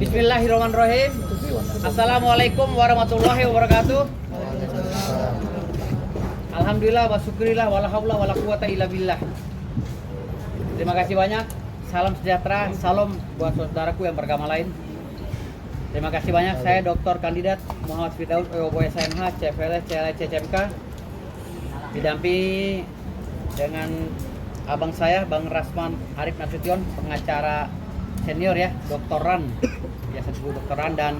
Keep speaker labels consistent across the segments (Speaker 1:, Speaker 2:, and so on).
Speaker 1: Bismillahirrahmanirrahim. Assalamualaikum warahmatullahi wabarakatuh. Alhamdulillah wa syukurillah wala haula wala quwata illa billah. Terima kasih banyak. Salam sejahtera, salam buat saudaraku yang beragama lain. Terima kasih banyak. Saya Dr. Kandidat Muhammad Firdaus SMH, CFLS, CLS, CCMK. Didampingi dengan abang saya, Bang Rasman Arif Nasution, pengacara senior ya, doktoran, biasa disebut doktoran, dan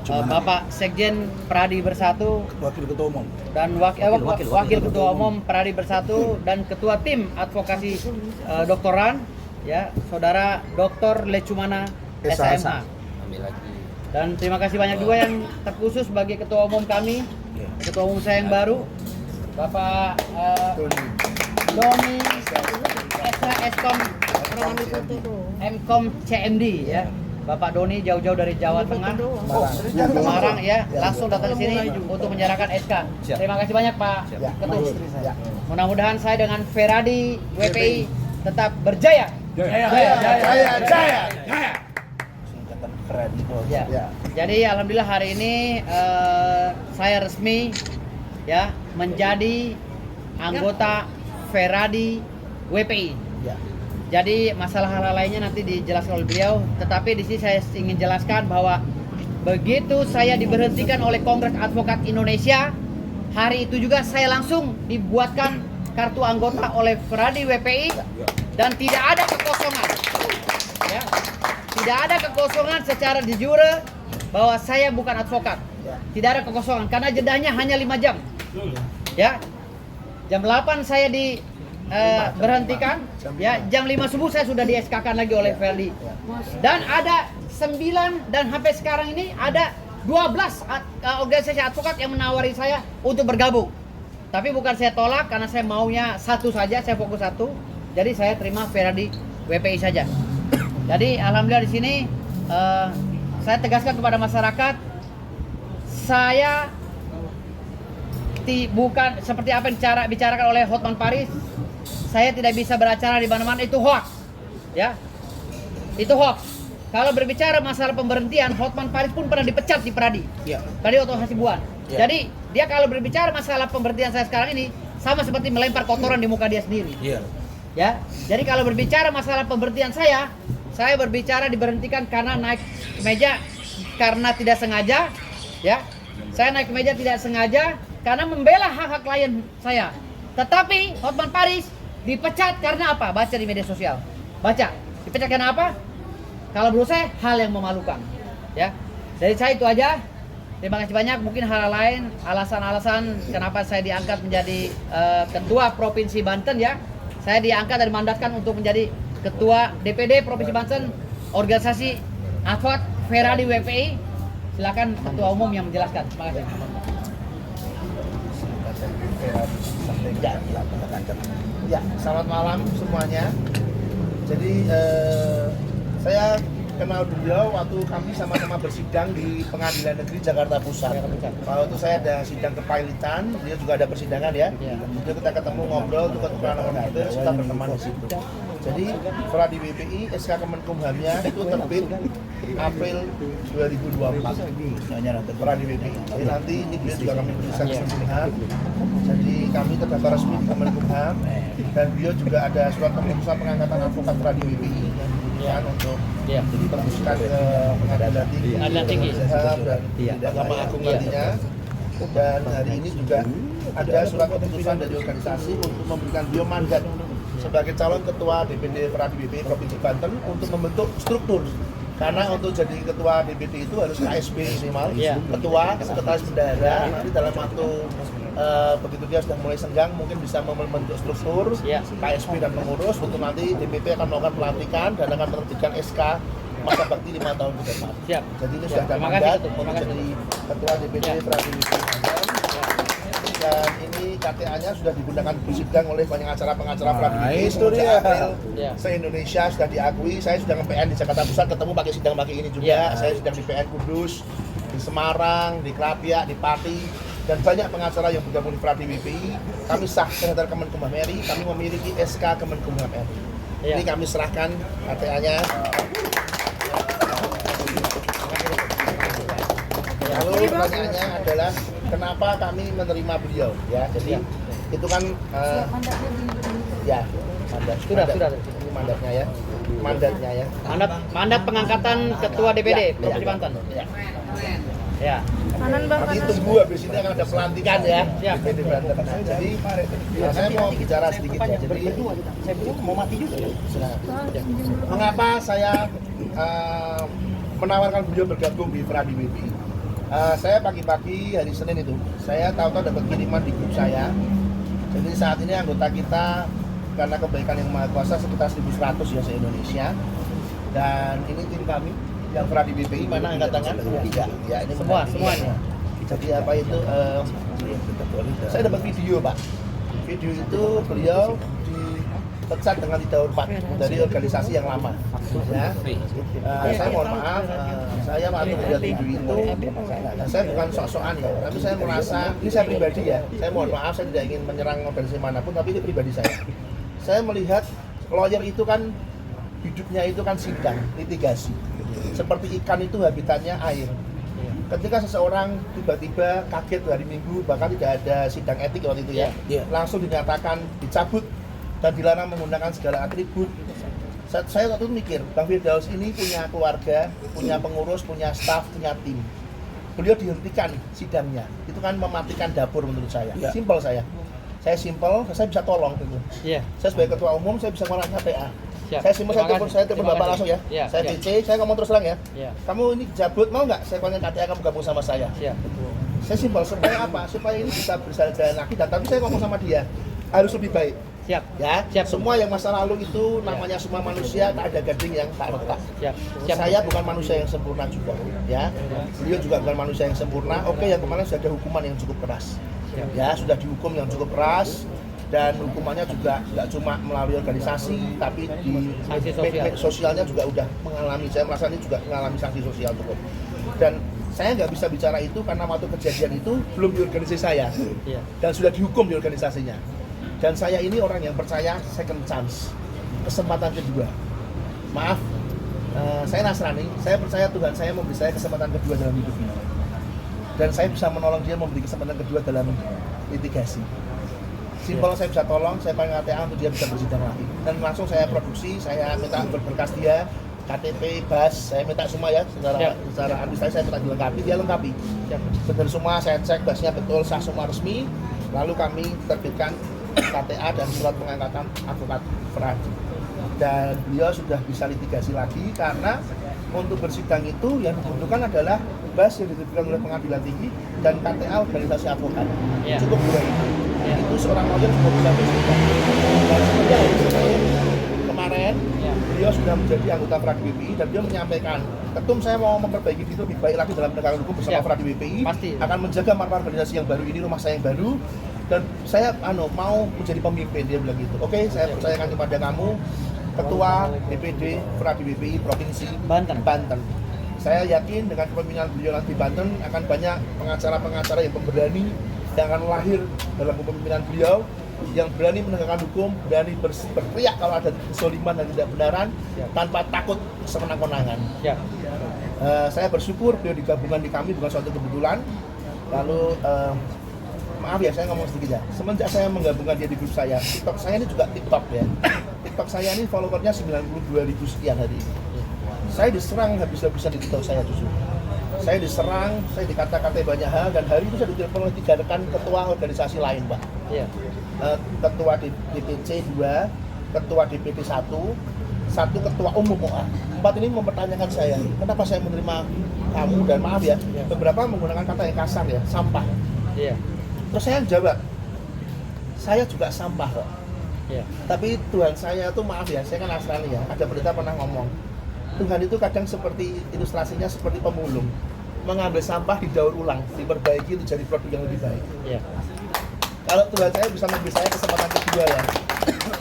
Speaker 1: Bapak Sekjen Pradi Bersatu,
Speaker 2: Wakil Ketua Umum,
Speaker 1: dan Wakil Ketua Umum Pradi Bersatu, dan Ketua Tim Advokasi Doktoran, ya, Saudara Dr. Lecumana SMH. Dan terima kasih banyak juga yang terkhusus bagi Ketua Umum kami, Ketua Umum saya yang baru, Bapak Doni Eskom Mkom CMD ya, Bapak Doni jauh-jauh dari Jawa Tengah, Semarang ya, langsung datang ke sini untuk menyerahkan SK. Terima kasih banyak Pak Ketua. Mudah-mudahan saya dengan Feradi WPI tetap berjaya. Jaya. Ya. Jadi alhamdulillah hari ini saya resmi ya menjadi anggota Feradi WPI. Jadi masalah hal lainnya nanti dijelaskan oleh beliau, tetapi di sini saya ingin jelaskan bahwa begitu saya diberhentikan oleh Kongres Advokat Indonesia, hari itu juga saya langsung dibuatkan kartu anggota oleh Feradi WPI dan tidak ada kekosongan. Ya. Tidak ada kekosongan secara de jure bahwa saya bukan advokat. Tidak ada kekosongan karena jedahnya hanya 5 jam. Ya. Jam 8 saya berhentikan, ya, jam 5 subuh saya sudah di-SK-kan lagi oleh Ferdi. Dan ada 9 dan sampai sekarang ini ada 12 organisasi advokat yang menawari saya untuk bergabung. Tapi bukan saya tolak karena saya maunya satu saja, saya fokus satu. Jadi saya terima Ferdi WPI saja. Jadi alhamdulillah di sini saya tegaskan kepada masyarakat, saya bukan seperti apa yang bicarakan oleh Hotman Paris. Saya tidak bisa beracara di mana-mana, itu hoax. Ya. Itu hoax. Kalau berbicara masalah pemberhentian, Hotman Paris pun pernah dipecat di Pradi. Ya. Pradi Oto Hasibuan. Ya. Jadi, dia kalau berbicara masalah pemberhentian saya sekarang ini sama seperti melempar kotoran di muka dia sendiri. Ya. Ya. Jadi kalau berbicara masalah pemberhentian saya berbicara diberhentikan karena naik meja karena tidak sengaja, ya. Saya naik meja tidak sengaja karena membela hak-hak klien saya. Tetapi Hotman Paris dipecat karena apa? Baca di media sosial. Baca. Dipecat karena apa? Kalau menurut saya hal yang memalukan. Ya. Dari saya itu aja. Terima kasih banyak. Mungkin hal lain, alasan-alasan kenapa saya diangkat menjadi ketua Provinsi Banten ya. Saya diangkat dan dimandatkan untuk menjadi ketua DPD Provinsi Banten, organisasi advokat Feradi WPI. Silakan ketua umum yang menjelaskan. Terima kasih.
Speaker 3: Ya, selamat malam semuanya. Jadi saya kenal beliau waktu kami sama-sama bersidang di Pengadilan Negeri Jakarta Pusat. Waktu itu saya ada sidang kepailitan, dia juga ada persidangan ya. Jadi kita ketemu ngobrol, tukar-tukaran nomor itu, kita berteman di situ. Jadi Feradi WPI SK Kemenkumhamnya itu terbit April 2024. Feradi WPI. Jadi nanti ini beliau juga kami bisa Kemenkumham. Jadi kami terdaftar resmi di Kemenkumham dan beliau juga ada surat keputusan pengangkatan advokat Feradi WPI kan untuk ditembuskan ke pengadilan tinggi dan Mahkamah Agung nantinya. Dan hari ini juga ada surat keputusan dari organisasi untuk memberikan beliau mandat sebagai calon ketua DPD Feradi WPI Provinsi Banten untuk membentuk struktur. Karena untuk jadi ketua DPD itu harus KSB minimal, ketua, sekretaris bendahara. Nanti dalam waktu begitu dia sudah mulai senggang mungkin bisa membentuk struktur KSB dan pengurus untuk nanti DPP akan melakukan pelantikan dan akan menerbitkan SK masa bakti 5 tahun ke depan. Jadi ini sudah ada mandat untuk jadi ketua DPD Feradi WPI. Dan ini KTA-nya sudah digunakan bersidang oleh banyak pengacara Feradi WPI se-Indonesia, sudah diakui. Saya sudah nge-PN di Jakarta Pusat, ketemu pakai sidang pakai ini juga. Saya sedang di PN Kudus, di Semarang, di Kerapiak, di Pati, dan banyak pengacara yang bergabung di Feradi WPI. Kami sah terhadap Kemenkumham RI, kami memiliki SK Kemenkumham RI. Ini kami serahkan KTA-nya. Lalu pertanyaannya adalah kenapa kami menerima beliau ya. Jadi itu kan ya mandat. Ini mandatnya ya.
Speaker 1: Mandat pengangkatan ketua DPD Provinsi Banten. Ya.
Speaker 3: Nanti tunggu habis ini akan ada pelantikan ya.
Speaker 1: Siap.
Speaker 3: DPD Banten. Nah, jadi saya mau bicara sedikit ya. Jadi saya mau mati juga. Mengapa saya menawarkan beliau bergabung di Fradi WPI? Saya pagi-pagi hari Senin itu, saya tahu-tahu dapat kiriman di grup saya. Jadi saat ini anggota kita karena kebaikan yang Maha Kuasa sekitar 1.100 ya se-Indonesia. Dan ini tim kami yang Fradi WPI mana angkat tangan? Ya ini
Speaker 1: Semuanya.
Speaker 3: Jadi apa itu? Saya dapat video Pak. Video itu beliau dipecat dengan tidak hormat dari organisasi yang lama. Ya. Saya mohon maaf, saya waktu melihat video itu, saya bukan sok-sokan ya, tapi saya merasa, ini saya pribadi ya, saya mohon maaf, saya tidak ingin menyerang organisasi manapun, tapi itu pribadi saya. Saya melihat lawyer itu kan hidupnya itu kan sidang, litigasi. Seperti ikan itu habitatnya air. Ketika seseorang tiba-tiba kaget hari Minggu, bahkan tidak ada sidang etik waktu itu ya, langsung dinyatakan dicabut dan dilarang menggunakan segala atribut. Saya waktu itu mikir, Bang Firdaus ini punya keluarga, punya pengurus, punya staf, punya tim. Beliau dihentikan sidangnya, itu kan mematikan dapur menurut saya. Simpel saya simpel, saya bisa tolong gitu. Saya sebagai ketua umum, saya bisa ngurang KTA. Saya simpel, saya telepon Bapak langsung ya. Saya DC, saya ngomong terus terang ya. Kamu ini cabut, mau nggak saya kontak KTA kamu gabung sama saya? Saya simpel, supaya apa? Supaya ini bisa berjalan lagi, dan tapi saya ngomong sama dia, harus lebih baik.
Speaker 1: Siap.
Speaker 3: Semua yang masa lalu itu namanya semua manusia, tak ada gading yang tak retak. Saya bukan manusia yang sempurna juga, ya. Beliau juga bukan manusia yang sempurna. Oke, yang kemarin sudah ada hukuman yang cukup keras. Ya, sudah dihukum yang cukup keras, dan hukumannya juga nggak cuma melalui organisasi, tapi di media sosialnya juga udah mengalami. Saya merasa ini juga mengalami sanksi sosial cukup. Dan saya nggak bisa bicara itu karena waktu kejadian itu belum di organisasi saya, dan sudah dihukum di organisasinya. Dan saya ini orang yang percaya second chance, kesempatan kedua. Maaf, saya Nasrani, saya percaya Tuhan saya memberi saya kesempatan kedua dalam hidup ini. Dan saya bisa menolong dia memberi kesempatan kedua dalam litigasi. Simpel, saya bisa tolong, saya panggil KTA untuk dia bisa bersidang lagi. Dan langsung saya produksi, saya minta berkas dia, KTP, BAS, saya minta semua ya, secara administrasi saya minta dilengkapi, dia lengkapi. Benar semua, saya cek BAS-nya betul, sah semua resmi, lalu kami terbitkan KTA dan surat pengangkatan advokat Fradi. Dan beliau sudah bisa litigasi lagi karena untuk bersidang itu yang dibutuhkan adalah BAS yang diterbitkan oleh pengadilan tinggi dan KTA organisasi advokat. Cukup dua itu. Itu seorang lawyer sudah bisa bersidang. Dan sebenarnya hari Senin kemarin beliau sudah menjadi anggota Fradi WPI dan beliau menyampaikan, Ketum saya mau memperbaiki itu lebih baik lagi dalam penegakan hukum bersama Fradi WPI. Akan menjaga marwah organisasi yang baru ini, rumah saya yang baru. Dan saya mau menjadi pemimpin, dia bilang gitu. Oke, saya percayakan kepada kamu, Ketua DPD Fradi WPI Provinsi Banten. Saya yakin dengan kepemimpinan beliau nanti Banten akan banyak pengacara-pengacara yang pemberani yang akan lahir dalam kepemimpinan beliau, yang berani menegakkan hukum, berani berteriak kalau ada kezaliman dan tidak benaran tanpa takut semenang-menangan. Saya bersyukur beliau digabungkan di kami bukan suatu kebetulan. Lalu maaf ya, saya ngomong sedikit ya. Semenjak saya menggabungkan dia di grup saya, TikTok saya ini juga TikTok ya. TikTok saya ini followernya 92.000 sekian hari ini. Saya diserang habis-habisan di TikTok saya justru. Saya diserang, saya dikata-katai banyak hal, dan hari itu saya ditelepon oleh 3 rekan ketua organisasi lain, Pak. Ketua DPC 2, ketua DPD 1, satu ketua umum OA. 4 ini mempertanyakan saya, kenapa saya menerima kamu, dan maaf ya, beberapa menggunakan kata yang kasar ya, sampah. Terus saya jawab, saya juga sampah kok. Tapi Tuhan saya tuh maaf ya, saya kan Nasrani ya, ada pendeta pernah ngomong, Tuhan itu kadang seperti ilustrasinya seperti pemulung, mengambil sampah didaur ulang, diperbaiki untuk jadi produk yang lebih baik. Kalau Tuhan saya bisa memberi saya kesempatan kedua ya,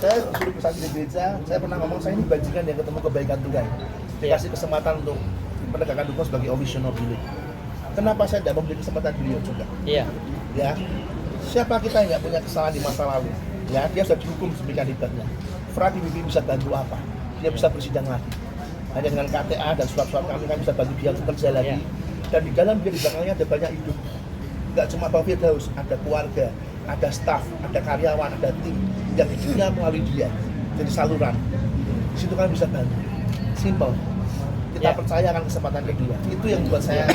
Speaker 3: saya disuruh bersaksi di gereja, saya pernah ngomong saya ini bajingan yang ketemu kebaikan Tuhan, dikasih kesempatan untuk menegakkan hukum sebagai official nobility. Kenapa saya tidak memberi kesempatan beliau juga? Ya, siapa kita yang nggak punya kesalahan di masa lalu? Ya, dia sudah dihukum sedemikian hebatnya. Fradi WPI bisa bantu apa? Dia bisa bersidang lagi. Hanya dengan KTA dan surat-surat kami bisa bantu dia untuk kerja lagi. dan di dalam dia di belakangnya ada banyak hidup. Nggak cuma Bang Firdaus, ada keluarga, ada staf, ada karyawan, ada tim yang hidupnya melalui dia. Jadi saluran. Di situ kan bisa bantu. Simple. Kita percayakan kesempatan ke dia. Itu yang membuat saya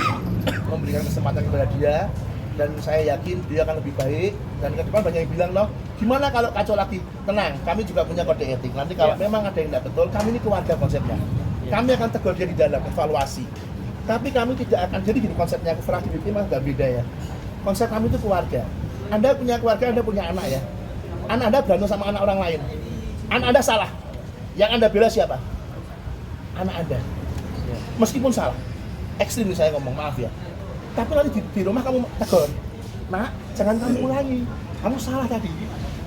Speaker 3: memberikan kesempatan kepada dia, dan saya yakin dia akan lebih baik. Dan ke depan banyak yang bilang, loh gimana kalau kacau lagi? Tenang, kami juga punya kode etik. Nanti kalau memang ada yang tidak betul, kami ini keluarga konsepnya. Kami akan tegur dia di dalam evaluasi. Tapi kami tidak akan, jadi gini konsepnya, Fradi memang nggak beda ya. Konsep kami itu keluarga. Anda punya keluarga, Anda punya anak ya. Anak Anda berantem sama anak orang lain. Anak Anda salah. Yang Anda bela siapa? Anak Anda. Meskipun salah. Ekstrim nih saya ngomong, maaf ya. Tapi nanti di rumah kamu tegur. Nak, jangan kamu ulangi. Kamu salah tadi.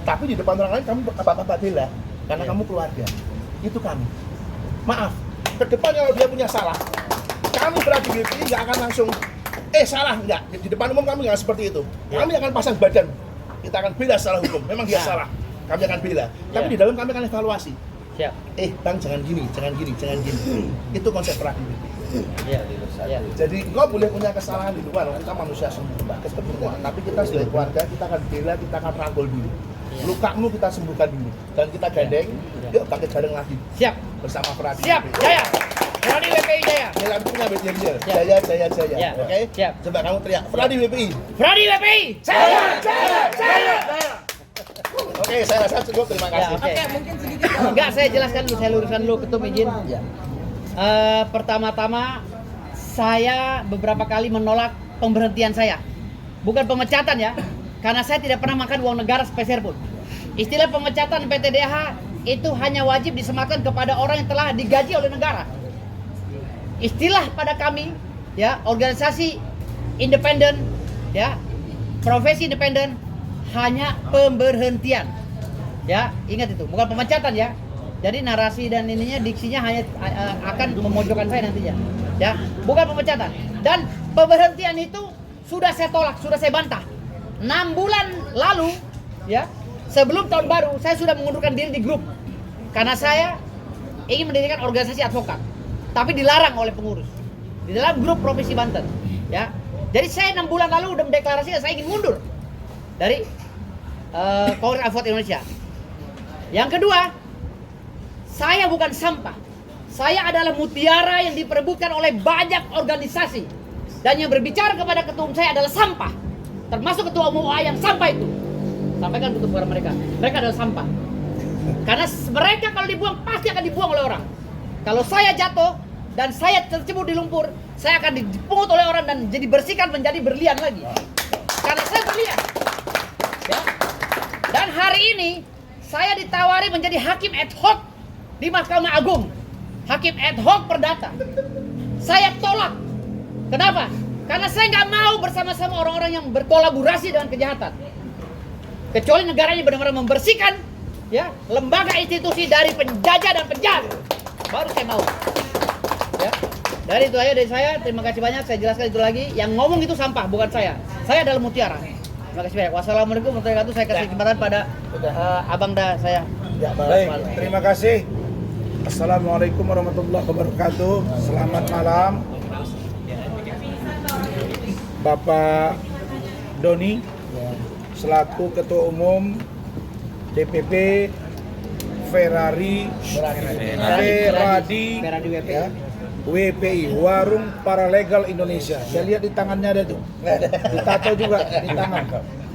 Speaker 3: Tapi di depan orang lain kamu apa-apa bela. Karena kamu keluarga. Itu kami. Maaf. Ke depan kalau dia punya salah, kami Fradi WPI nggak akan langsung salah, enggak. Di depan umum kami nggak seperti itu. Kami akan pasang badan. Kita akan bela secara hukum. Memang dia salah. Kami akan bela. Tapi di dalam kami akan evaluasi.
Speaker 1: Siap.
Speaker 3: Bang jangan gini, jangan gini, jangan gini. Itu konsep Fradi WPI.
Speaker 1: Iya.
Speaker 3: Jadi engkau boleh punya kesalahan di luar, kita manusia semua, tapi kita sebagai keluarga kita akan bela, kita akan rangkul dulu. Lukamu kita sembuhkan dulu, dan kita gandeng, yuk bangkit bareng lagi.
Speaker 1: Siap.
Speaker 3: Bersama Fradi.
Speaker 1: Siap. Jaya. Fradi WPI Jaya.
Speaker 3: Jaya punya Jaya.
Speaker 1: Ya.
Speaker 3: Oke.
Speaker 1: Siap.
Speaker 3: Coba kamu teriak Fradi WPI.
Speaker 1: Fradi WPI. Jaya.
Speaker 3: Oke, saya rasa cukup. Terima kasih.
Speaker 1: Oke, mungkin sedikit. Enggak, saya jelaskan dulu, saya luruskan dulu ketum izin.
Speaker 3: Ya.
Speaker 1: Pertama-tama saya beberapa kali menolak pemberhentian saya, bukan pemecatan ya, karena saya tidak pernah makan uang negara sepeser pun. Istilah pemecatan PTDH itu hanya wajib disematkan kepada orang yang telah digaji oleh negara. Istilah pada kami ya, organisasi independen ya, profesi independen hanya pemberhentian ya, ingat itu, bukan pemecatan ya. Jadi narasi dan ininya, diksinya hanya akan memojokkan saya nantinya, ya, bukan pemecatan. Dan pemberhentian itu sudah saya tolak, sudah saya bantah. 6 bulan lalu, ya, sebelum tahun baru, saya sudah mengundurkan diri di grup karena saya ingin mendirikan organisasi advokat, tapi dilarang oleh pengurus di dalam grup Provinsi Banten, ya. Jadi saya 6 bulan lalu sudah mendeklarasikan saya ingin mundur dari Kongres Advokat Indonesia. Yang kedua, saya bukan sampah. Saya adalah mutiara yang diperebutkan oleh banyak organisasi. Dan yang berbicara kepada ketua umum saya adalah sampah. Termasuk ketua umum OA yang sampah itu. Sampaikan kepada mereka. Mereka adalah sampah. Karena mereka kalau dibuang pasti akan dibuang oleh orang. Kalau saya jatuh dan saya tercebur di lumpur, saya akan dipungut oleh orang dan jadi bersihkan menjadi berlian lagi. Karena saya berlian. Ya. Dan hari ini saya ditawari menjadi hakim ad hoc di Mahkamah Agung, hakim ad hoc perdata. Saya tolak. Kenapa? Karena saya nggak mau bersama-sama orang-orang yang berkolaborasi dengan kejahatan. Kecuali negaranya benar-benar membersihkan ya lembaga institusi dari penjajah dan penjahat, baru saya mau. Ya. Dari itu aja dari saya. Terima kasih banyak. Saya jelaskan itu lagi. Yang ngomong itu sampah, bukan saya. Saya adalah mutiara. Terima kasih banyak. Wassalamualaikum warahmatullahi wabarakatuh. Saya kasih kesempatan pada abang dah saya.
Speaker 2: Ya, baik. Terima kasih. Assalamualaikum warahmatullahi wabarakatuh. Selamat malam Bapak Doni selaku Ketua Umum DPP Ferrari WPI, Warung Paralegal Indonesia. Saya lihat di tangannya ada tuh, ditato juga di tangan.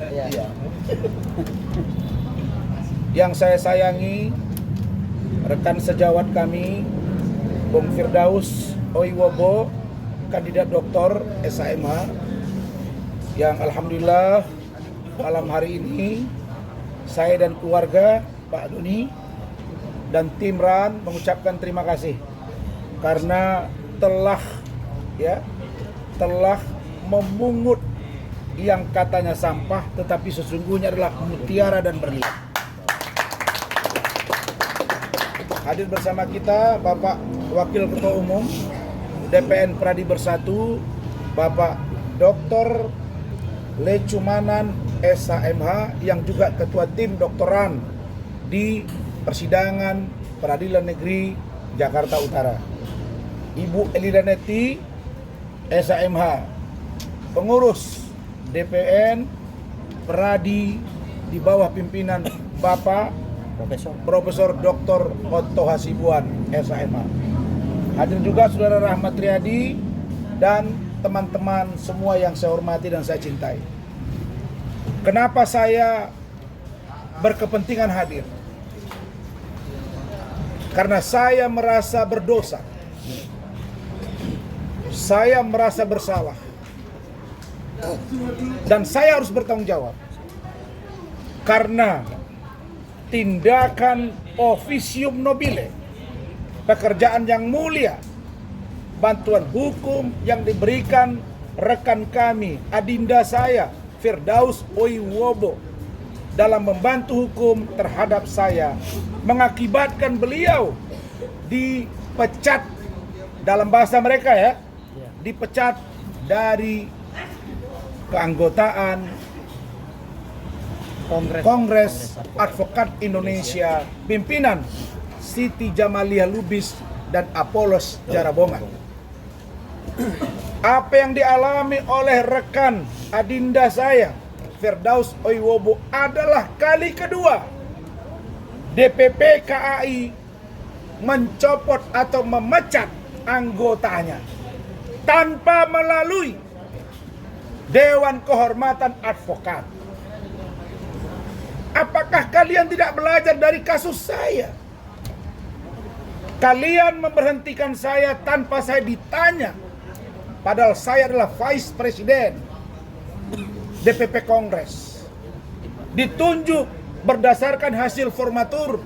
Speaker 1: Ya.
Speaker 2: Yang saya sayangi rekan sejawat kami, Bung Firdaus Oiwobo, kandidat doktor SHMH, yang alhamdulillah malam hari ini saya dan keluarga Pak Doni dan tim RAN mengucapkan terima kasih karena telah memungut yang katanya sampah tetapi sesungguhnya adalah mutiara dan berlian. Hadir bersama kita Bapak Wakil Ketua Umum DPN Pradi Bersatu, Bapak Dr. Lecumanan SHMH yang juga Ketua Tim Doktoran di Persidangan Peradilan Negeri Jakarta Utara. Ibu Elida Neti SAMH, pengurus DPN Peradi di bawah pimpinan Bapak Profesor Dr. Otto Hasibuan SAMH. Hadir juga Saudara Rahmat Riyadi dan teman-teman semua yang saya hormati dan saya cintai. Kenapa saya berkepentingan hadir? Karena saya merasa berdosa. Saya merasa bersalah. Dan saya harus bertanggung jawab. Karena tindakan officium nobile, pekerjaan yang mulia, bantuan hukum yang diberikan rekan kami, adinda saya, Firdaus Oiwobo, dalam membantu hukum terhadap saya, mengakibatkan beliau dipecat, dalam bahasa mereka ya, dipecat dari keanggotaan Kongres Advokat Indonesia, pimpinan Siti Jamaliah Lubis dan Apolos Jarabongan. Apa yang dialami oleh rekan adinda saya, Firdaus Oiwobo, adalah kali kedua DPP KAI mencopot atau memecat anggotanya tanpa melalui Dewan Kehormatan Advokat. Apakah kalian tidak belajar dari kasus saya? Kalian memberhentikan saya tanpa saya ditanya, padahal saya adalah Vice Presiden DPP Kongres, ditunjuk berdasarkan hasil formatur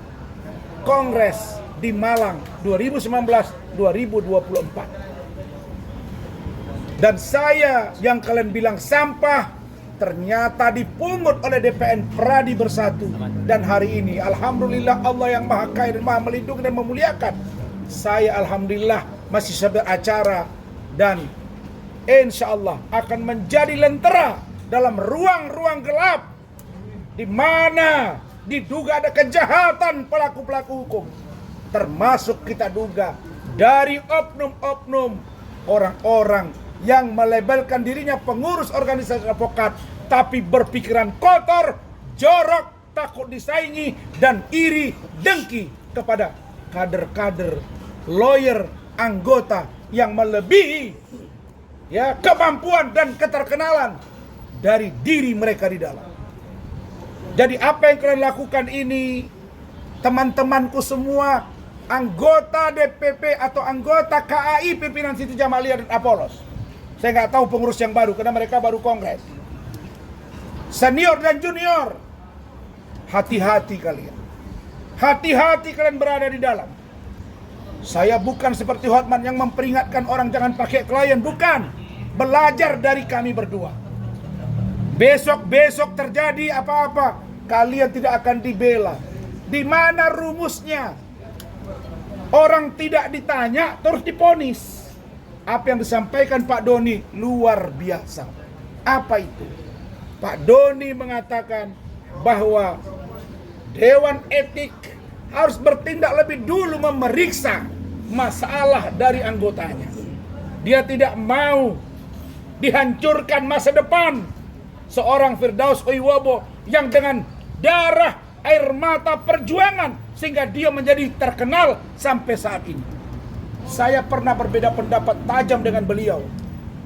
Speaker 2: Kongres di Malang 2019-2024. Dan saya yang kalian bilang sampah, ternyata dipungut oleh DPN Peradi Bersatu. Dan hari ini alhamdulillah Allah yang maha kaya dan maha melindungi dan memuliakan, saya alhamdulillah masih beracara dan insya Allah akan menjadi lentera dalam ruang-ruang gelap di mana diduga ada kejahatan pelaku-pelaku hukum, termasuk kita duga dari oknum-oknum orang-orang yang melabelkan dirinya pengurus organisasi advokat, tapi berpikiran kotor, jorok, takut disaingi, dan iri dengki kepada kader-kader, lawyer, anggota yang melebihi ya kemampuan dan keterkenalan dari diri mereka di dalam. Jadi apa yang kalian lakukan ini, teman-temanku semua, anggota DPP atau anggota KAI pimpinan Siti Jamaliah dan Apolos. Saya nggak tahu pengurus yang baru karena mereka baru kongres. Senior dan junior, hati-hati kalian. Hati-hati kalian berada di dalam. Saya bukan seperti Hotman yang memperingatkan orang jangan pakai klien, bukan. Belajar dari kami berdua. Besok-besok terjadi apa-apa, kalian tidak akan dibela. Di mana rumusnya? Orang tidak ditanya terus diponis. Apa yang disampaikan Pak Doni luar biasa. Apa itu? Pak Doni mengatakan bahwa Dewan Etik harus bertindak lebih dulu memeriksa masalah dari anggotanya. Dia tidak mau dihancurkan masa depan seorang Firdaus Oiwobo yang dengan darah, air mata, perjuangan sehingga dia menjadi terkenal sampai saat ini. Saya pernah berbeda pendapat tajam dengan beliau,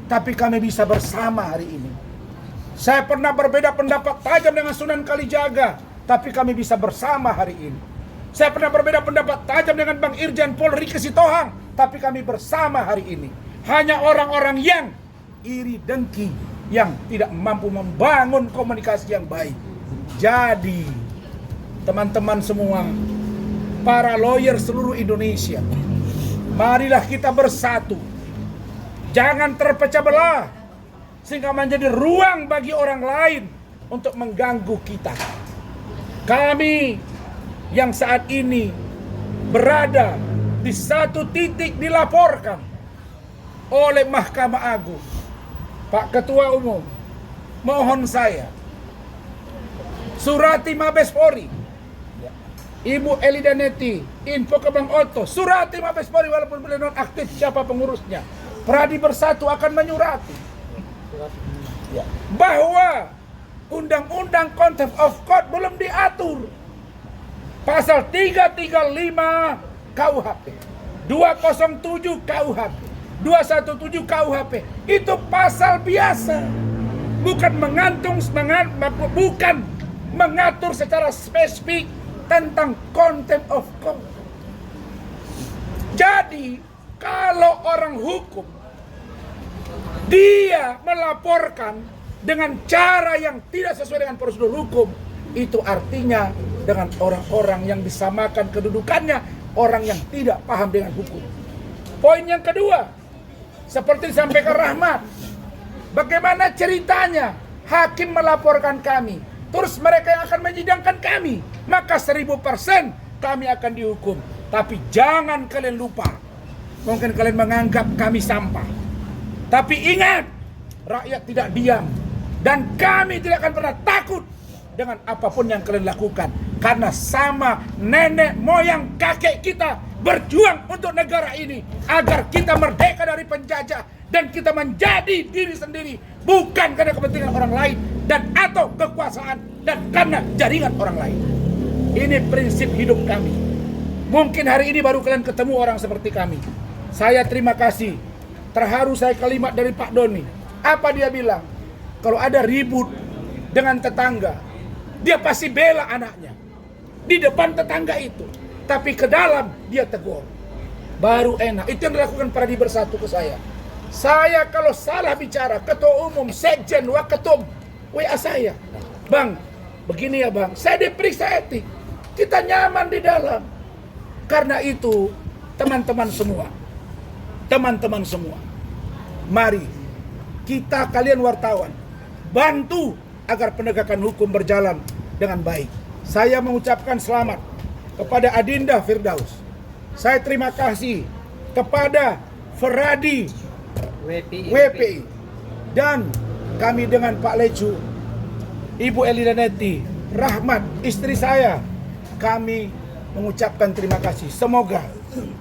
Speaker 2: tapi kami bisa bersama hari ini. Saya pernah berbeda pendapat tajam dengan Sunan Kalijaga, tapi kami bisa bersama hari ini. Saya pernah berbeda pendapat tajam dengan Bang Irjen Polri Kesitohang, tapi kami bersama hari ini. Hanya orang-orang yang iri dengki, yang tidak mampu membangun komunikasi yang baik. Jadi, teman-teman semua, para lawyer seluruh Indonesia, marilah kita bersatu. Jangan terpecah belah sehingga menjadi ruang bagi orang lain untuk mengganggu kita. Kami yang saat ini berada di satu titik dilaporkan oleh Mahkamah Agung. Pak Ketua Umum, mohon saya surati Mabes Polri, Ibu Elida Neti, info ke Bang Otto, surati Mabes Polri walaupun beliau non aktif siapa pengurusnya. Feradi Bersatu akan menyurati
Speaker 3: Ya.
Speaker 2: bahwa Undang-Undang Contempt of Court belum diatur. Pasal 335 KUHP, 207 KUHP, 217 KUHP itu pasal biasa, bukan bukan mengatur secara spesifik tentang contempt of court. Jadi kalau orang hukum dia melaporkan dengan cara yang tidak sesuai dengan prosedur hukum, itu artinya dengan orang-orang yang disamakan kedudukannya, orang yang tidak paham dengan hukum. Poin yang kedua, seperti disampaikan Rahmat, bagaimana ceritanya hakim melaporkan kami, terus mereka yang akan menyidangkan kami, maka 1000% kami akan dihukum. Tapi jangan kalian lupa, mungkin kalian menganggap kami sampah, tapi ingat, rakyat tidak diam dan kami tidak akan pernah takut dengan apapun yang kalian lakukan, karena sama nenek moyang kakek kita berjuang untuk negara ini agar kita merdeka dari penjajah dan kita menjadi diri sendiri, bukan karena kepentingan orang lain dan atau kekuasaan dan karena jaringan orang lain. Ini prinsip hidup kami. Mungkin hari ini baru kalian ketemu orang seperti kami. Saya terima kasih. Terharu saya kalimat dari Pak Doni. Apa dia bilang? Kalau ada ribut dengan tetangga, dia pasti bela anaknya di depan tetangga itu, tapi ke dalam dia tegur. Baru enak. Itu yang dilakukan Feradi Bersatu ke saya. Saya kalau salah bicara, ketua umum, sekjen, waketum, WA saya, Bang, begini ya Bang, saya diperiksa etik, kita nyaman di dalam. Karena itu teman-teman semua, mari kita, kalian wartawan, bantu agar penegakan hukum berjalan dengan baik. Saya mengucapkan selamat kepada Adinda Firdaus. Saya terima kasih kepada Feradi WPI. Dan kami dengan Pak Lecu, Ibu Elina Neti, Rahmat, istri saya, kami mengucapkan terima kasih. Semoga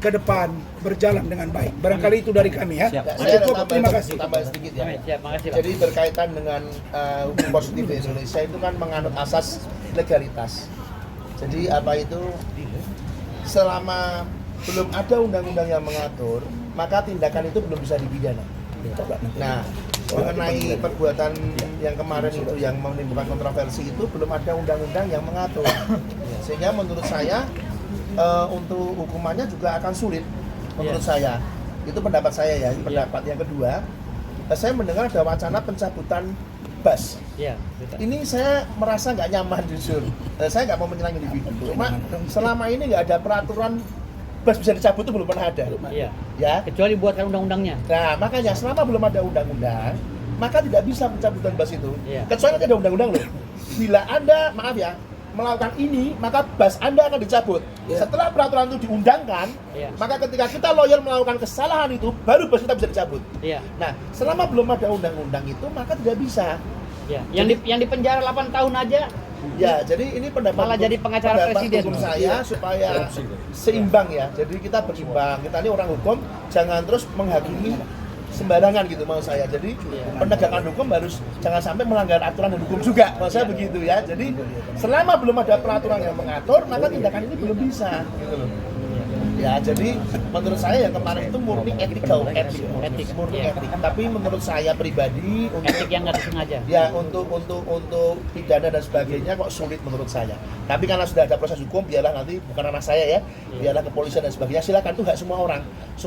Speaker 2: ke depan berjalan dengan baik. Barangkali itu dari kami ya.
Speaker 3: Saya
Speaker 2: Cukup, terima kasih.
Speaker 3: tambah sedikit ya.
Speaker 1: Siap, makasih, Pak.
Speaker 3: Jadi berkaitan dengan hukum positif di Indonesia itu kan menganut asas legalitas. Jadi apa itu, selama belum ada undang-undang yang mengatur, maka tindakan itu belum bisa dipidana. Nah, mengenai perbuatan yang kemarin itu yang menimbulkan kontroversi itu belum ada undang-undang yang mengatur. Sehingga menurut saya untuk hukumannya juga akan sulit menurut saya. Itu pendapat saya ya. Pendapat yang kedua, saya mendengar ada wacana pencabutan BAS. Ini saya merasa nggak nyaman jujur. Saya nggak mau menyerang individu. Cuma selama ini nggak ada peraturan BAS bisa dicabut itu belum pernah ada. Ya.
Speaker 1: Kecuali buatkan undang-undangnya.
Speaker 3: Nah, makanya selama belum ada undang-undang, maka tidak bisa pencabutan BAS itu.
Speaker 1: Iya.
Speaker 3: Kecuali nanti ada undang-undang loh. Bila Anda, maaf ya, melakukan ini, maka BAS Anda akan dicabut. Setelah peraturan itu diundangkan, maka ketika kita loyal melakukan kesalahan itu, baru BAS kita bisa dicabut. Nah, selama belum ada undang-undang itu, maka tidak bisa.
Speaker 1: Yang di penjara 8 tahun aja.
Speaker 3: Ya, jadi ini pendapat
Speaker 1: Malah jadi pengacara presiden.
Speaker 3: hukum saya supaya seimbang ya. Jadi kita berimbang. Kita ini orang hukum, jangan terus menghakimi sembarangan gitu mau saya. Jadi penegakan hukum harus jangan sampai melanggar aturan dan hukum juga. Mau saya begitu ya. Jadi selama belum ada peraturan yang mengatur, maka tindakan ini belum bisa gitu loh. Ya, jadi menurut saya yang kemarin itu murni etik. Tapi menurut saya pribadi
Speaker 1: Etik yang nggak disengaja.
Speaker 3: ya untuk pidana dan sebagainya kok sulit menurut saya. Tapi karena sudah ada proses hukum, biarlah nanti bukan ranah saya ya, biarlah kepolisian dan sebagainya. Silakan, tuh hak semua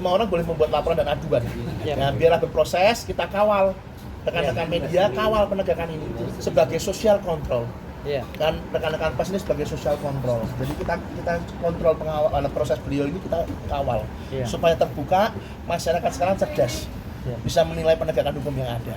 Speaker 3: orang boleh membuat laporan dan aduan. Nah, biarlah berproses, kita kawal rekan-rekan media, kawal penegakan ini sebagai social control. Dan rekan-rekan pas ini sebagai social control. Jadi kita kontrol pengawal proses beliau ini, kita kawal supaya terbuka, masyarakat sekarang cerdas, bisa menilai penegakan hukum yang ada.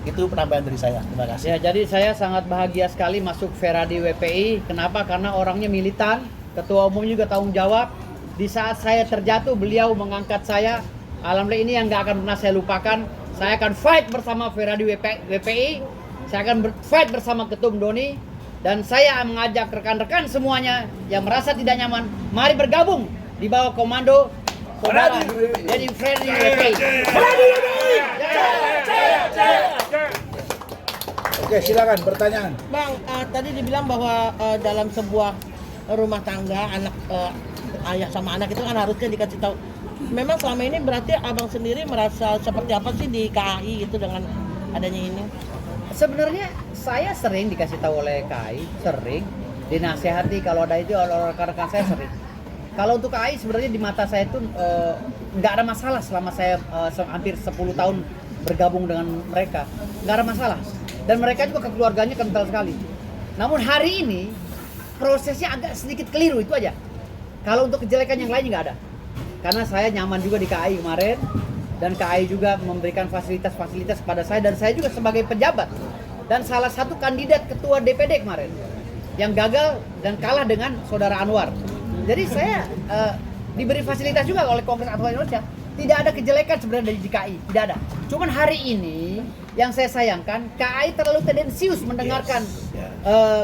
Speaker 3: Itu penambahan dari saya. Terima kasih.
Speaker 1: Ya, jadi saya sangat bahagia sekali masuk Feradi WPI. Kenapa? Karena orangnya militan, ketua umum juga tanggung jawab. Di saat saya terjatuh, beliau mengangkat saya. Alhamdulillah, ini yang nggak akan pernah saya lupakan. Saya akan fight bersama Feradi WPI. Saya akan fight bersama Ketum Doni. Dan saya mengajak rekan-rekan semuanya yang merasa tidak nyaman, mari bergabung di bawah komando saudara. Jadi Freddy WPI.
Speaker 2: Oke, silakan pertanyaan.
Speaker 4: Bang, tadi dibilang bahwa dalam sebuah rumah tangga anak ayah sama anak itu kan harusnya dikasih tahu. Memang selama ini berarti abang sendiri merasa seperti apa sih di KAI gitu dengan adanya ini?
Speaker 1: Sebenarnya saya sering dikasih tahu oleh KAI, sering dinasehati kalau ada itu oleh rekan-rekan saya sering. Kalau untuk KAI sebenarnya di mata saya itu nggak ada masalah selama saya hampir 10 tahun bergabung dengan mereka, nggak ada masalah. Dan mereka juga keluarganya kental sekali. Namun hari ini prosesnya agak sedikit keliru, itu aja. Kalau untuk kejelekan yang lain nggak ada. Karena saya nyaman juga di KAI kemarin, dan KAI juga memberikan fasilitas-fasilitas kepada saya, dan saya juga sebagai pejabat dan salah satu kandidat ketua DPD kemarin yang gagal dan kalah dengan saudara Anwar. Jadi saya diberi fasilitas juga oleh Kongres Advokat Indonesia. Tidak ada kejelekan sebenarnya dari KAI, tidak ada. Cuman hari ini yang saya sayangkan, KAI terlalu tendensius mendengarkan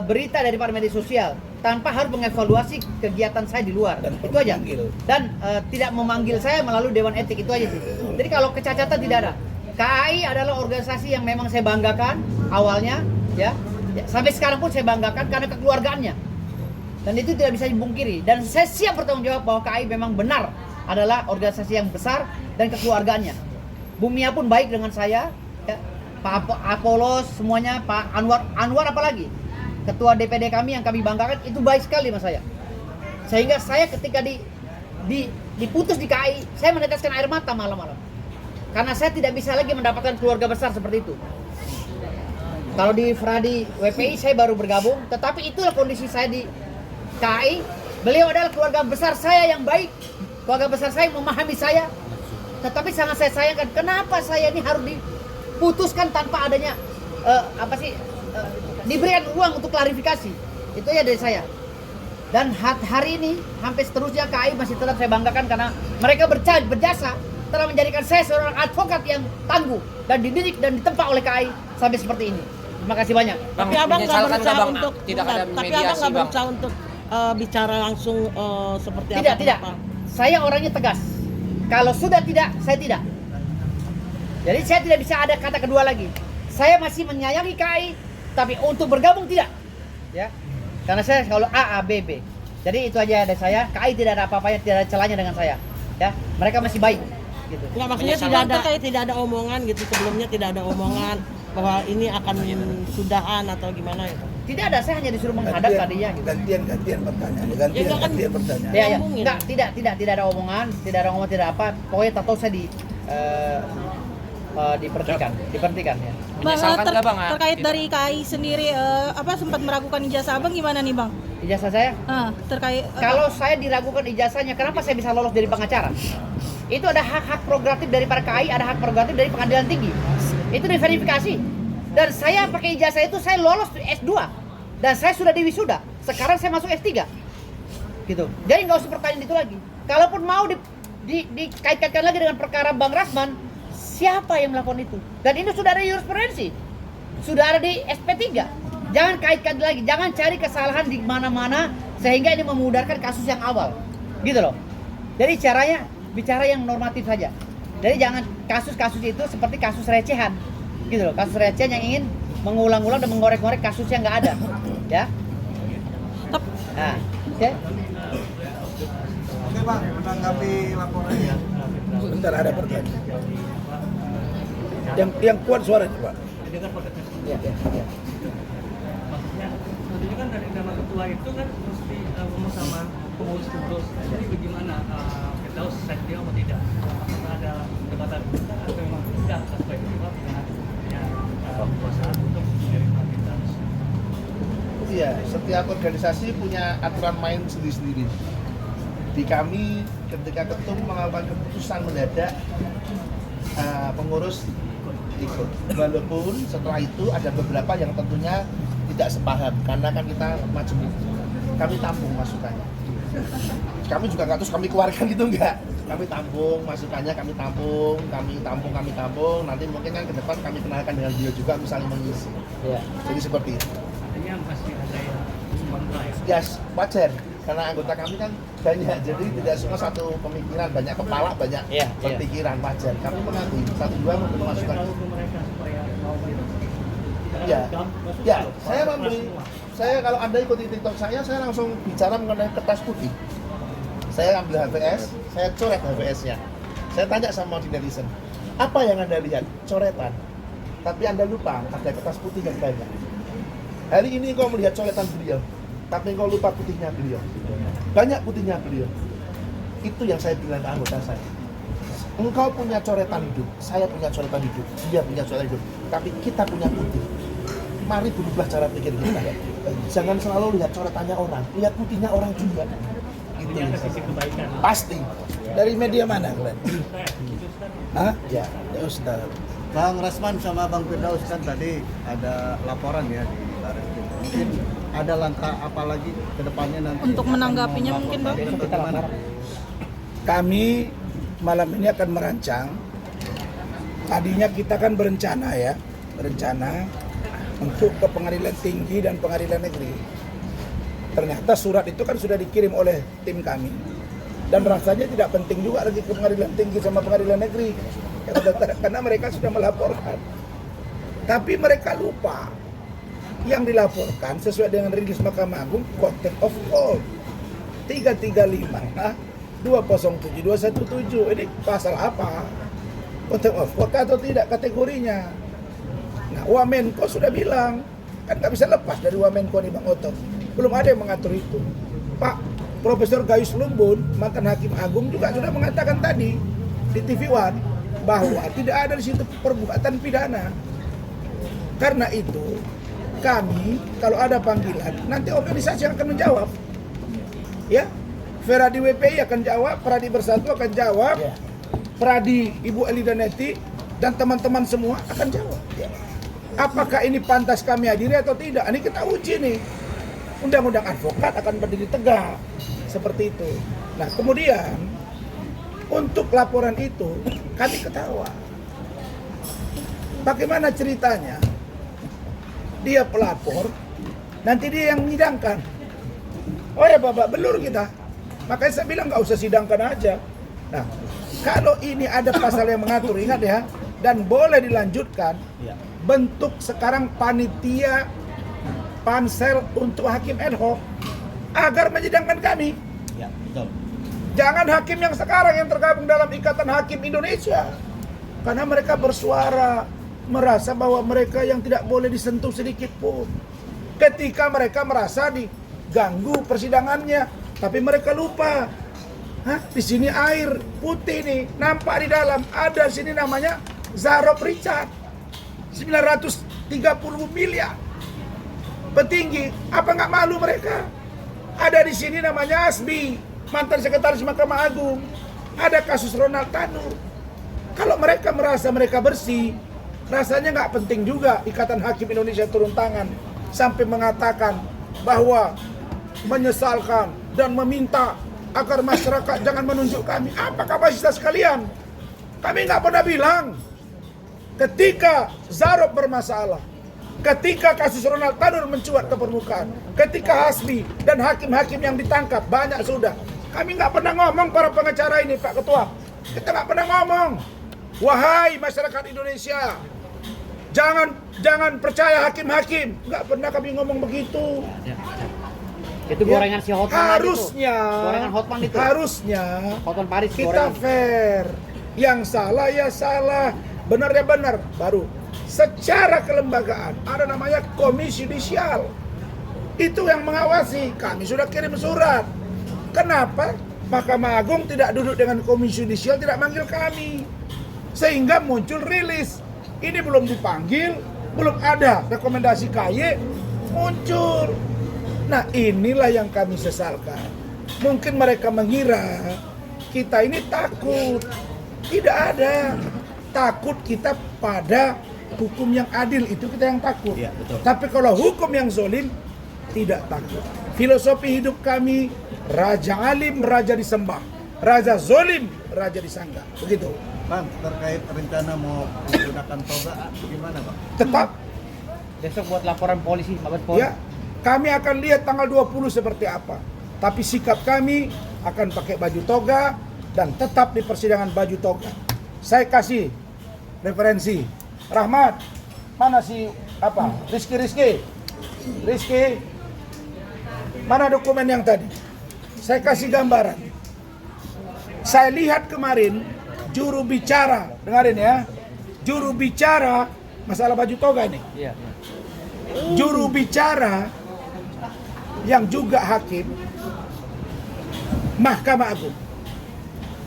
Speaker 1: berita daripada media sosial tanpa harus mengevaluasi kegiatan saya di luar.
Speaker 2: Dan
Speaker 1: itu aja. Dan tidak memanggil saya melalui Dewan Etik, itu aja sih. Jadi kalau kecacatan tidak ada. KAI adalah organisasi yang memang saya banggakan awalnya, ya. Sampai sekarang pun saya banggakan karena kekeluargaannya. Dan itu tidak bisa dibungkiri. Dan saya siap bertanggung jawab bahwa KAI memang benar adalah organisasi yang besar dan kekeluargaannya. Bung Mia pun baik dengan saya, ya. Pak Apolos semuanya, Pak Anwar apalagi ketua DPD kami yang kami banggakan itu baik sekali sama saya. Sehingga saya ketika diputus di KAI, saya meneteskan air mata malam-malam. Karena saya tidak bisa lagi mendapatkan keluarga besar seperti itu. Kalau di Fradi WPI saya baru bergabung, tetapi itulah kondisi saya di KAI. Beliau adalah keluarga besar saya yang baik. Keluarga besar saya memahami saya. Tetapi sangat saya sayangkan, kenapa saya ini harus diputuskan tanpa adanya diberikan uang untuk klarifikasi. Itu ya dari saya. Dan hari ini sampai seterusnya KAI masih tetap saya banggakan karena mereka berjasa telah menjadikan saya seorang advokat yang tangguh dan dididik dan ditempa oleh KAI sampai seperti ini. Terima kasih banyak.
Speaker 4: Tapi abang nggak berusaha untuk
Speaker 5: tidak ada
Speaker 4: tapi abang
Speaker 5: mediasi,
Speaker 4: nggak
Speaker 5: Bang.
Speaker 4: berusaha untuk bicara langsung seperti
Speaker 1: Tidak,
Speaker 4: apa?
Speaker 1: tidak.
Speaker 4: kenapa?
Speaker 1: Saya orangnya tegas. Kalau sudah tidak, saya tidak. Jadi saya tidak bisa ada kata kedua lagi. Saya masih menyayangi KAI, tapi untuk bergabung tidak. Ya. Karena saya kalau A, B, B. Jadi itu aja dari saya. KAI tidak ada apa-apanya, tidak ada celahnya dengan saya. Ya, mereka masih baik. Gitu.
Speaker 4: Nggak, maksudnya tidak ada omongan gitu sebelumnya, tidak ada omongan bahwa ini akan sudahan atau gimana gitu.
Speaker 1: Tidak ada, saya hanya disuruh menghadap tadinya. Gitu.
Speaker 2: Gantian pertanyaan.
Speaker 4: Ya, nggak kan-
Speaker 2: pertanyaan.
Speaker 1: Ya, ya.
Speaker 4: ngomongin.
Speaker 1: Enggak, tidak ada omongan, tidak apa. Pokoknya tahu saya diperhentikan ya.
Speaker 6: Bang,
Speaker 5: Menyesalkan nggak, Bang?
Speaker 6: terkait
Speaker 5: Tidak.
Speaker 6: dari KAI sendiri sempat meragukan ijazah abang gimana nih bang?
Speaker 1: Ijazah saya?
Speaker 6: Terkait
Speaker 1: Kalau saya diragukan ijazahnya, kenapa saya bisa lolos jadi pengacara? Itu ada hak-hak prerogatif daripada KAI, ada hak prerogatif dari pengadilan tinggi. Itu diverifikasi. Dan saya pakai ijazah itu saya lolos S2. Dan saya sudah di wisuda. Sekarang saya masuk S3. Gitu. Jadi nggak usah pertanyaan itu lagi. Kalaupun mau dikait-kaitkan lagi dengan perkara Bang Rasman, siapa yang melakukan itu? Dan ini sudah ada jurisprudensi. Sudah ada di SP3. Jangan kaitkan lagi, jangan cari kesalahan di mana-mana sehingga ini memudahkan kasus yang awal. Gitu loh. Jadi caranya bicara yang normatif saja. Jadi jangan kasus-kasus itu seperti kasus recehan. Gitu loh, kasus recehan yang ingin mengulang-ulang dan mengorek-ngorek kasus yang nggak ada. Ya. Nah, oke.
Speaker 3: Oke Bang, menanggapi laporannya.
Speaker 2: Sebentar, ada pertanyaan. Yang kuat suara itu, Pak.
Speaker 1: Ya, ya, ya.
Speaker 7: Maksudnya tentunya kan dari nama ketua itu kan mesti ngomong sama pengurus terus. Jadi bagaimana kita tahu selesai dia atau tidak? Apakah ada perdebatan atau memang tidak sesuai dengan kekuasaan untuk menerima kita?
Speaker 3: Iya, setiap organisasi punya aturan main sendiri-sendiri. Di kami ketika ketum mengambil keputusan mendadak, pengurus ikut. Walaupun setelah itu ada beberapa yang tentunya tidak sepaham karena kan kita majemuk. Kami tampung masukannya. Kami juga nggak terus kami keluarkan gitu enggak. Kami tampung masukannya, kami tampung. Nanti mungkin kan ke depan kami kenalkan dengan beliau juga misalnya mengisi.
Speaker 1: Ya.
Speaker 3: Jadi seperti itu.
Speaker 7: Artinya masih ada yang kontra ya.
Speaker 3: Yes, wajar. karena anggota kami kan banyak, jadi tidak semua satu pemikiran, banyak kepala, banyak
Speaker 1: Iya,
Speaker 3: berpikiran, wajar. Kami mengerti, satu dua memberi masukan.
Speaker 7: ke mereka supaya mau gitu.
Speaker 3: Ya, ya, saya memberi, saya kalau Anda ikuti TikTok saya langsung bicara mengenai kertas putih. Saya ambil HVS, saya coret HVS-nya. Saya tanya sama netizen, apa yang Anda lihat? Coretan. Tapi Anda lupa, ada kertas putih yang banyak. Hari ini kau melihat coretan beliau, tapi kau lupa putihnya beliau. Banyak putihnya beliau. Itu yang saya bilang ke anggota saya. Engkau punya coretan hidup, saya punya coretan hidup, dia punya coretan hidup. Tapi kita punya putih. Mari berubah cara pikir kita. Jangan selalu lihat coretannya orang, lihat putihnya orang juga. Gitu.
Speaker 7: Ini ada sisi kebaikan.
Speaker 3: Pasti.
Speaker 2: Dari media mana kalian? Hah?
Speaker 3: Ya.
Speaker 2: Ya Ustaz.
Speaker 5: Bang Rasman sama Bang Firdaus kan tadi ada laporan ya di Baris Krim. Mungkin ada langkah apa lagi ke depannya nanti?
Speaker 6: Untuk menanggapinya mungkin, Bang?
Speaker 5: Bagaimana?
Speaker 2: Kami malam ini akan merancang. Tadinya kita kan berencana untuk ke pengadilan tinggi dan pengadilan negeri. Ternyata surat itu kan sudah dikirim oleh tim kami. Dan rasanya tidak penting juga lagi ke pengadilan tinggi sama pengadilan negeri. Karena mereka sudah melaporkan. Tapi mereka lupa. Yang dilaporkan sesuai dengan rilis Mahkamah Agung, contempt of court 335 207 217. Ini pasal apa? Contempt of court atau tidak kategorinya? Nah, Wamenko sudah bilang, kan nggak bisa lepas dari Wamenko nih Bang Oto. Belum ada yang mengatur itu. Pak Profesor Gayus Lumbun, mantan Hakim Agung juga sudah mengatakan tadi di TV One bahwa tidak ada di situ perbuatan pidana. Karena itu kami kalau ada panggilan nanti organisasi yang akan menjawab. Ya, Feradi WPI akan jawab, Pradi Bersatu akan jawab, Pradi Ibu Elida Neti dan teman-teman semua akan jawab. Apakah ini pantas kami hadiri atau tidak? Ini kita uji nih. Undang-undang advokat akan berdiri tegak seperti itu. Nah, kemudian untuk laporan itu kami ketawa. Bagaimana ceritanya? Dia pelapor, nanti dia yang menyidangkan. Oh ya Bapak, belur kita. Makanya saya bilang nggak usah sidangkan aja. Nah, kalau ini ada pasal yang mengatur, ingat ya, dan boleh dilanjutkan. Bentuk sekarang panitia pansel untuk hakim ad hoc agar menyidangkan kami.
Speaker 5: Ya, betul.
Speaker 2: Jangan hakim yang sekarang yang tergabung dalam Ikatan Hakim Indonesia. Karena mereka bersuara merasa bahwa mereka yang tidak boleh disentuh sedikit pun. Ketika mereka merasa diganggu persidangannya, tapi mereka lupa. Di sini air putih nih, nampak di dalam. Ada sini namanya Zarob Richard. 930 miliar. Petinggi, apa nggak malu mereka? Ada di sini namanya Asbi, mantan sekretaris Mahkamah Agung. Ada kasus Ronald Tanur. Kalau mereka merasa mereka bersih, rasanya nggak penting juga Ikatan Hakim Indonesia turun tangan sampai mengatakan bahwa menyesalkan dan meminta agar masyarakat jangan menunjuk kami. Apa kapasitas kalian? Kami nggak pernah bilang ketika Zarob bermasalah, ketika kasus Ronald Tanur mencuat ke permukaan, ketika Hasbi dan hakim-hakim yang ditangkap banyak sudah. Kami nggak pernah ngomong para pengacara ini, Pak Ketua. Kita nggak pernah ngomong. Wahai masyarakat Indonesia, jangan percaya hakim-hakim. Nggak pernah kami ngomong begitu.
Speaker 1: Itu gorengan si Hotman
Speaker 2: harusnya,
Speaker 1: itu. Gorengan Hotman itu.
Speaker 2: Harusnya
Speaker 1: Hotman Paris
Speaker 2: kita
Speaker 1: gorengan.
Speaker 2: fair. Yang salah ya salah, benar ya benar. Baru secara kelembagaan ada namanya komisi yudisial. Itu yang mengawasi. Kami sudah kirim surat. Kenapa Mahkamah Agung tidak duduk dengan komisi yudisial, tidak manggil kami? Sehingga muncul rilis. Ini belum dipanggil, belum ada rekomendasi KY, muncul. Nah, inilah yang kami sesalkan. Mungkin mereka mengira kita ini takut. Tidak ada. Takut kita pada hukum yang adil, itu kita yang takut.
Speaker 5: Iya, betul.
Speaker 2: Tapi kalau hukum yang zolim, tidak takut. Filosofi hidup kami, raja alim, raja disembah. Raja zolim, raja disanggah. Begitu.
Speaker 5: Bang, terkait rencana mau menggunakan toga, gimana Bang?
Speaker 2: Tetap,
Speaker 1: Besok buat laporan polisi, Mabes Polri.
Speaker 2: ya, kami akan lihat tanggal 20 seperti apa. Tapi sikap kami akan pakai baju toga dan tetap di persidangan baju toga. Saya kasih referensi. Rahmat, mana si Rizky? Mana dokumen yang tadi? Saya kasih gambaran. Saya lihat kemarin juru bicara, dengarin ya. Juru bicara masalah baju toga ini.
Speaker 1: Iya.
Speaker 2: Juru bicara yang juga hakim Mahkamah Agung.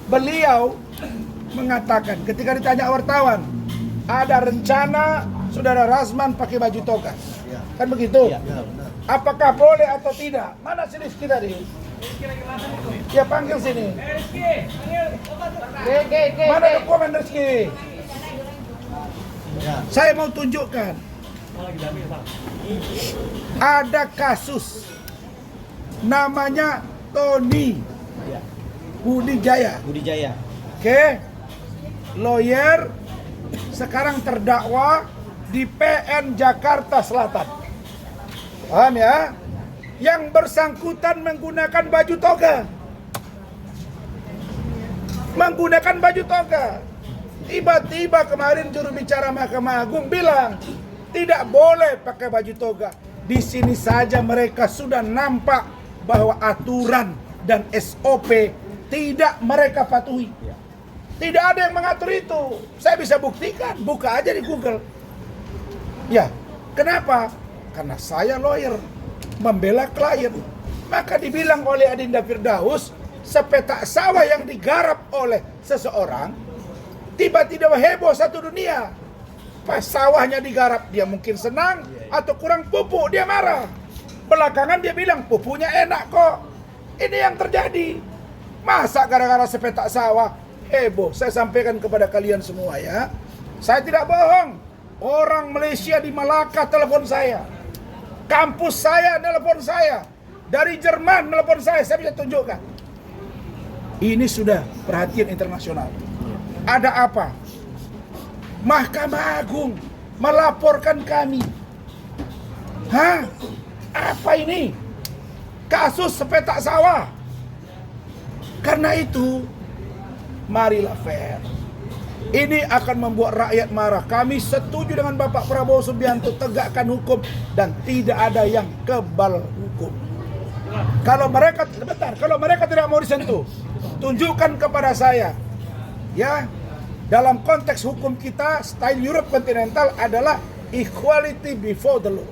Speaker 2: Beliau mengatakan ketika ditanya wartawan, ada rencana Saudara Razman pakai baju toga. Kan begitu? Apakah boleh atau tidak? Mana si Rizky tadi? Ya panggil sini. Mana dokumen Rizky? Saya mau tunjukkan. Ada kasus namanya Tony Budi Jaya. Oke. Lawyer sekarang terdakwa di PN Jakarta Selatan. Paham ya? Yang bersangkutan menggunakan baju toga. Tiba-tiba kemarin juru bicara Mahkamah Agung bilang tidak boleh pakai baju toga. Di sini saja mereka sudah nampak bahwa aturan dan SOP tidak mereka patuhi. Tidak ada yang mengatur itu. Saya bisa buktikan, buka aja di Google. Ya, kenapa? Karena saya lawyer, membela klien. Maka dibilang oleh Adinda Firdaus, sepetak sawah yang digarap oleh seseorang, tiba-tiba heboh satu dunia. Pas sawahnya digarap, dia mungkin senang, atau kurang pupuk, dia marah. Belakangan dia bilang, pupuknya enak kok. Ini yang terjadi. Masa gara-gara sepetak sawah, heboh. Saya sampaikan kepada kalian semua ya. Saya tidak bohong. Orang Malaysia di Malaka telepon saya. Kampus saya telepon saya. Dari Jerman telepon saya bisa tunjukkan. Ini sudah perhatian internasional. Ada apa? Mahkamah Agung melaporkan kami. Hah? Apa ini? Kasus sepetak sawah. Karena itu, marilah fair. Ini akan membuat rakyat marah. Kami setuju dengan Bapak Prabowo Subianto, tegakkan hukum dan tidak ada yang kebal hukum. Kalau mereka tidak mau disentuh, tunjukkan kepada saya. Ya, dalam konteks hukum kita, style Europe kontinental adalah equality before the law.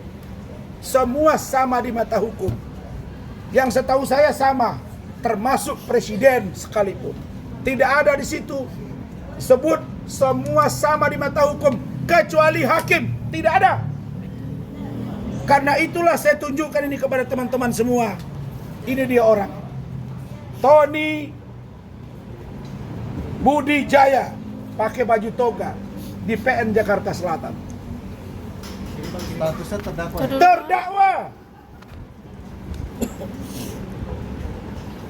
Speaker 2: Semua sama di mata hukum. Yang setahu saya sama, termasuk presiden sekalipun. Tidak ada di situ sebut semua sama di mata hukum kecuali hakim. Tidak ada. Karena itulah saya tunjukkan ini kepada teman-teman semua. Ini dia orang. Tony Budi Jaya pakai baju toga di PN Jakarta Selatan.
Speaker 5: Statusnya terdakwa.
Speaker 2: Terdakwa.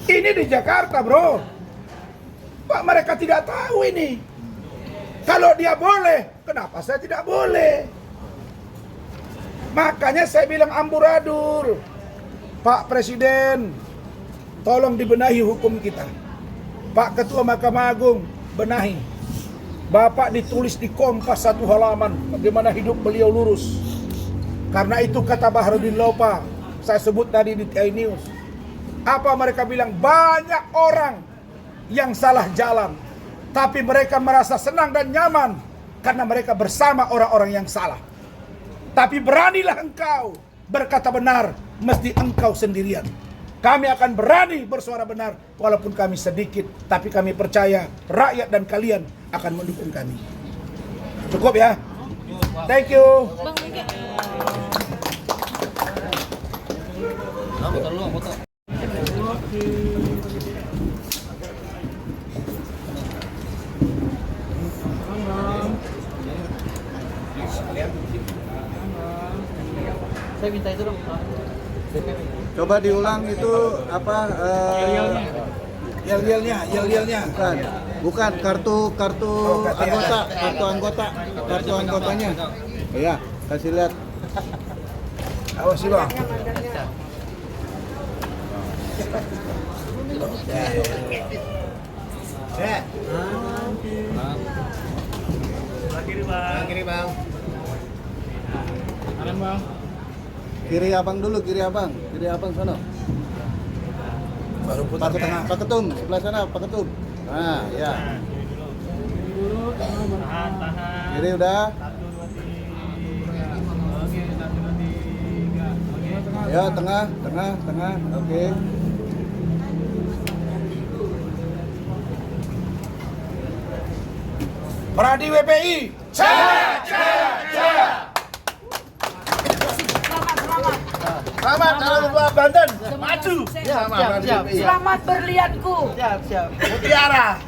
Speaker 2: Ini di Jakarta, bro. Pak, mereka tidak tahu ini. Kalau dia boleh, kenapa saya tidak boleh? Makanya saya bilang amburadul. Pak Presiden, tolong dibenahi hukum kita. Pak Ketua Mahkamah Agung, benahi. Bapak ditulis di Kompas satu halaman, bagaimana hidup beliau lurus. Karena itu kata Baharudin Lopa, saya sebut tadi di TI News. Apa mereka bilang? Banyak orang yang salah jalan, tapi mereka merasa senang dan nyaman karena mereka bersama orang-orang yang salah. Tapi beranilah engkau berkata benar, mesti engkau sendirian. Kami akan berani bersuara benar walaupun kami sedikit, tapi kami percaya rakyat dan kalian akan mendukung kami. Cukup ya? Thank you.
Speaker 6: Bang, Mungkin.
Speaker 1: Saya minta itu dong.
Speaker 5: Coba diulang itu apa?
Speaker 2: Yel-yelnya.
Speaker 5: Bukan kartu anggotanya. Iya, kasih lihat.
Speaker 2: Awas sih bang.
Speaker 5: Ya.
Speaker 7: Sebelah kiri bang.
Speaker 5: Kiri bang.
Speaker 1: Kanan bang.
Speaker 5: Kiri abang dulu, kiri abang sono.
Speaker 2: Baru putar ke tengah.
Speaker 5: Pak Ketum, sebelah sana Pak Ketum. Nah, ya.
Speaker 7: Tahan, tahan.
Speaker 5: Kiri udah.
Speaker 7: 1, 2, 3. Oke.
Speaker 5: Ya, tengah. Oke.
Speaker 2: Pradi WPI.
Speaker 3: Selamat calon ketua Banten. Maju. Sama
Speaker 1: siap,
Speaker 3: Pradi
Speaker 1: siap,
Speaker 3: WPI.
Speaker 6: Selamat berlianku.
Speaker 1: Siap.
Speaker 3: Mutiara.